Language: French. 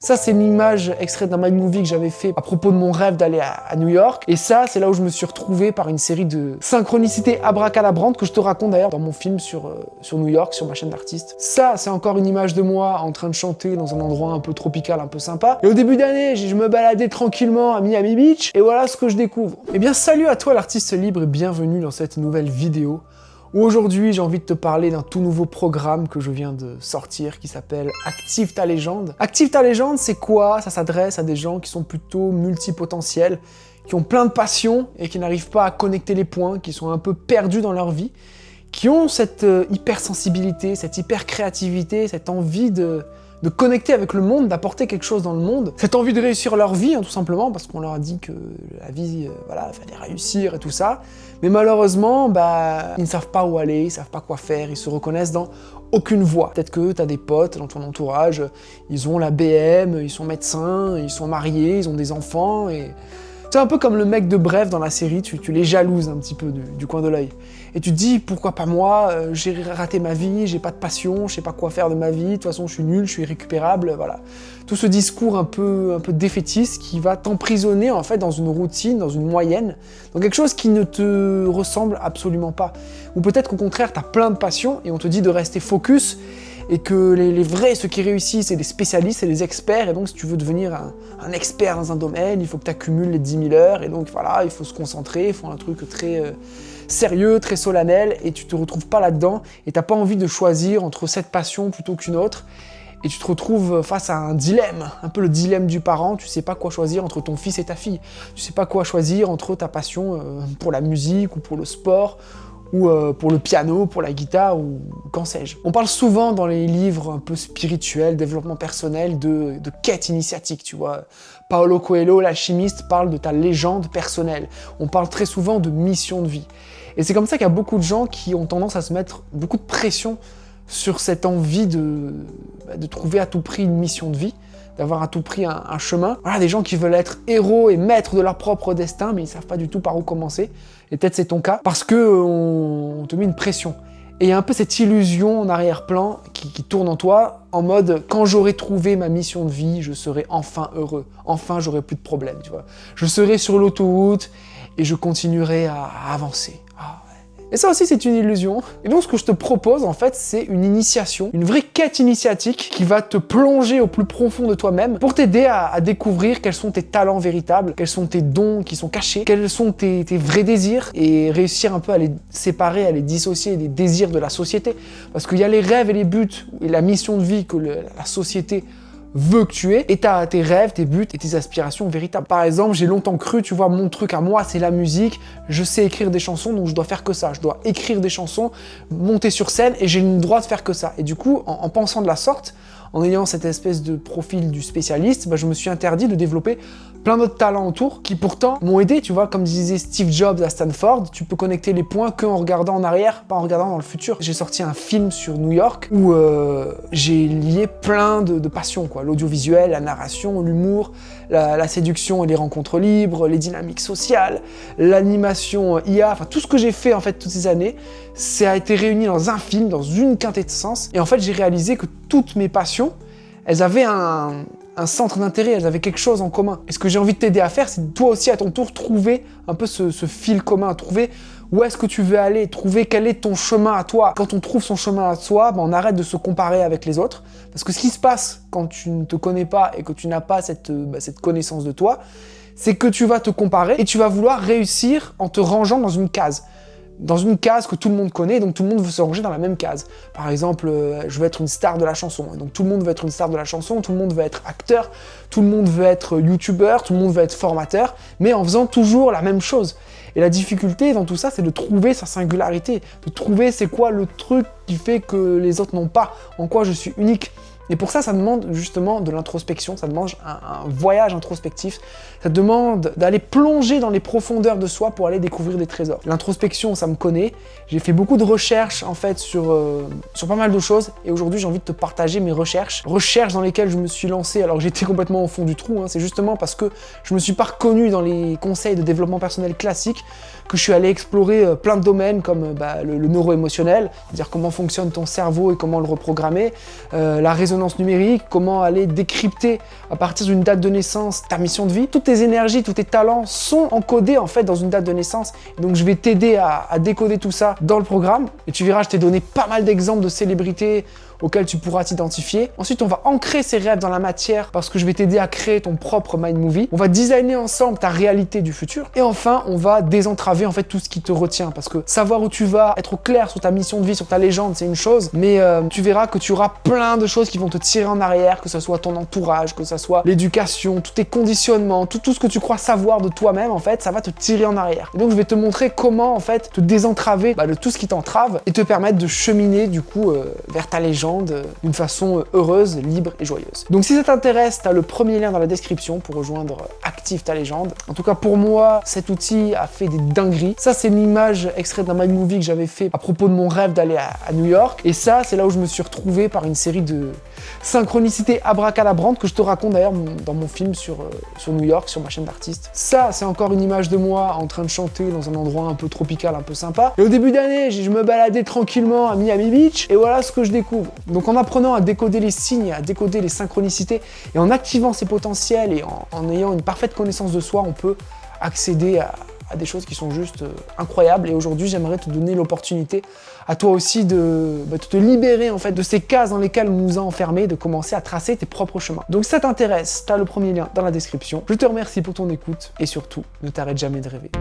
Ça, c'est une image extraite d'un Mind Movie que j'avais fait à propos de mon rêve d'aller à New York. Et ça, c'est là où je me suis retrouvé par une série de synchronicités abracadabrantes que je te raconte d'ailleurs dans mon film sur New York, sur ma chaîne d'artiste. Ça, c'est encore une image de moi en train de chanter dans un endroit un peu tropical, un peu sympa. Et au début d'année, je me baladais tranquillement à Miami Beach. Et voilà ce que je découvre. Eh bien, salut à toi l'artiste libre et bienvenue dans cette nouvelle vidéo. Où aujourd'hui, j'ai envie de te parler d'un tout nouveau programme que je viens de sortir qui s'appelle Active ta légende. Active ta légende, c'est quoi? Ça s'adresse à des gens qui sont plutôt multipotentiels, qui ont plein de passions et qui n'arrivent pas à connecter les points, qui sont un peu perdus dans leur vie, qui ont cette hypersensibilité, cette hyper-créativité, cette envie de connecter avec le monde, d'apporter quelque chose dans le monde, cette envie de réussir leur vie, hein, tout simplement, parce qu'on leur a dit que la vie, voilà, il fallait réussir et tout ça. Mais malheureusement, ils ne savent pas où aller, ils savent pas quoi faire, ils se reconnaissent dans aucune voie. Peut-être que tu as des potes dans ton entourage, ils ont la BM, ils sont médecins, ils sont mariés, ils ont des enfants, et... C'est un peu comme le mec de Bref dans la série, tu les jalouses un petit peu du coin de l'œil. Et tu te dis, pourquoi pas moi, j'ai raté ma vie, j'ai pas de passion, je sais pas quoi faire de ma vie, de toute façon je suis nul, je suis irrécupérable, voilà. Tout ce discours un peu défaitiste qui va t'emprisonner en fait dans une routine, dans une moyenne, dans quelque chose qui ne te ressemble absolument pas. Ou peut-être qu'au contraire, t'as plein de passion et on te dit de rester focus, et que les vrais, ceux qui réussissent, c'est des spécialistes, c'est des experts, et donc si tu veux devenir un expert dans un domaine, il faut que tu accumules les 10 000 heures, et donc voilà, il faut se concentrer, il faut un truc très sérieux, très solennel, et tu te retrouves pas là-dedans, et t'as pas envie de choisir entre cette passion plutôt qu'une autre, et tu te retrouves face à un dilemme, un peu le dilemme du parent, tu sais pas quoi choisir entre ton fils et ta fille, tu sais pas quoi choisir entre ta passion pour la musique ou pour le sport, ou pour le piano, pour la guitare, ou qu'en sais-je. On parle souvent dans les livres un peu spirituels, développement personnel, de quête initiatique, tu vois. Paulo Coelho, l'alchimiste, parle de ta légende personnelle. On parle très souvent de mission de vie. Et c'est comme ça qu'il y a beaucoup de gens qui ont tendance à se mettre beaucoup de pression sur cette envie de trouver à tout prix une mission de vie, d'avoir à tout prix un chemin. Voilà, des gens qui veulent être héros et maîtres de leur propre destin, mais ils savent pas du tout par où commencer. Et peut-être c'est ton cas, parce que on te met une pression. Et il y a un peu cette illusion en arrière-plan qui tourne en toi, en mode, quand j'aurai trouvé ma mission de vie, je serai enfin heureux. Enfin, j'aurai plus de problèmes, tu vois. Je serai sur l'autoroute et je continuerai à avancer. Et ça aussi, c'est une illusion. Et donc, ce que je te propose, en fait, c'est une initiation, une vraie quête initiatique qui va te plonger au plus profond de toi-même pour t'aider à découvrir quels sont tes talents véritables, quels sont tes dons qui sont cachés, quels sont tes vrais désirs et réussir un peu à les séparer, à les dissocier des désirs de la société. Parce qu'il y a les rêves et les buts et la mission de vie que la société veut que tu aies, et t'as tes rêves, tes buts et tes aspirations véritables. Par exemple, j'ai longtemps cru, tu vois, mon truc à moi, c'est la musique, je sais écrire des chansons, donc je dois faire que ça, je dois écrire des chansons, monter sur scène, et j'ai le droit de faire que ça. Et du coup, en pensant de la sorte, en ayant cette espèce de profil du spécialiste, je me suis interdit de développer plein d'autres talents autour qui pourtant m'ont aidé, tu vois, comme disait Steve Jobs à Stanford, tu peux connecter les points qu'en regardant en arrière, pas en regardant dans le futur. J'ai sorti un film sur New York où j'ai lié plein de passions, quoi, l'audiovisuel, la narration, l'humour, la séduction et les rencontres libres, les dynamiques sociales, l'animation IA, enfin tout ce que j'ai fait en fait toutes ces années, ça a été réuni dans un film, dans une quintessence, et en fait j'ai réalisé que toutes mes passions, elles avaient un centre d'intérêt, elles avaient quelque chose en commun. Et ce que j'ai envie de t'aider à faire, c'est toi aussi à ton tour trouver un peu ce fil commun, trouver où est-ce que tu veux aller, trouver quel est ton chemin à toi. Quand on trouve son chemin à soi, on arrête de se comparer avec les autres. Parce que ce qui se passe quand tu ne te connais pas et que tu n'as pas cette connaissance de toi, c'est que tu vas te comparer et tu vas vouloir réussir en te rangeant dans une case. Dans une case que tout le monde connaît, donc tout le monde veut se ranger dans la même case. Par exemple, je veux être une star de la chanson, et donc tout le monde veut être une star de la chanson, tout le monde veut être acteur, tout le monde veut être youtubeur, tout le monde veut être formateur, mais en faisant toujours la même chose. Et la difficulté dans tout ça, c'est de trouver sa singularité, de trouver c'est quoi le truc qui fait que les autres n'ont pas, en quoi je suis unique. Et pour ça, ça demande justement de l'introspection, ça demande un voyage introspectif, ça demande d'aller plonger dans les profondeurs de soi pour aller découvrir des trésors. L'introspection, ça me connaît, j'ai fait beaucoup de recherches en fait sur pas mal de choses, et aujourd'hui j'ai envie de te partager mes recherches dans lesquelles je me suis lancé alors que j'étais complètement au fond du trou, hein. C'est justement parce que je me suis pas reconnu dans les conseils de développement personnel classiques que je suis allé explorer plein de domaines comme le neuro-émotionnel, c'est-à-dire comment fonctionne ton cerveau et comment le reprogrammer, la résonance résonance numérique, comment aller décrypter à partir d'une date de naissance ta mission de vie. Toutes tes énergies, tous tes talents sont encodés en fait dans une date de naissance. Donc je vais t'aider à décoder tout ça dans le programme. Et tu verras, je t'ai donné pas mal d'exemples de célébrités auxquelles tu pourras t'identifier. Ensuite, on va ancrer ces rêves dans la matière parce que je vais t'aider à créer ton propre mind movie. On va designer ensemble ta réalité du futur. Et enfin, on va désentraver en fait tout ce qui te retient parce que savoir où tu vas, être au clair sur ta mission de vie, sur ta légende, c'est une chose, mais tu verras que tu auras plein de choses qui vont te tirer en arrière, que ce soit ton entourage, que ce soit l'éducation, tous tes conditionnements, tout ce que tu crois savoir de toi-même, en fait, ça va te tirer en arrière. Et donc, je vais te montrer comment en fait te désentraver de tout ce qui t'entrave et te permettre de cheminer du coup vers ta légende d'une façon heureuse, libre et joyeuse. Donc si ça t'intéresse, t'as le premier lien dans la description pour rejoindre Active ta légende. En tout cas pour moi, cet outil a fait des dingueries. Ça c'est une image extraite d'un mind movie que j'avais fait à propos de mon rêve d'aller à New York. Et ça c'est là où je me suis retrouvé par une série de synchronicités abracadabrantes que je te raconte d'ailleurs dans mon film sur New York, sur ma chaîne d'artiste. Ça c'est encore une image de moi en train de chanter dans un endroit un peu tropical, un peu sympa. Et au début d'année, je me baladais tranquillement à Miami Beach et voilà ce que je découvre. Donc en apprenant à décoder les signes, à décoder les synchronicités et en activant ses potentiels et en ayant une parfaite connaissance de soi, on peut accéder à des choses qui sont juste incroyables. Et aujourd'hui, j'aimerais te donner l'opportunité à toi aussi de te libérer en fait de ces cases dans lesquelles on nous a enfermés, de commencer à tracer tes propres chemins. Donc si ça t'intéresse, tu as le premier lien dans la description. Je te remercie pour ton écoute et surtout, ne t'arrête jamais de rêver.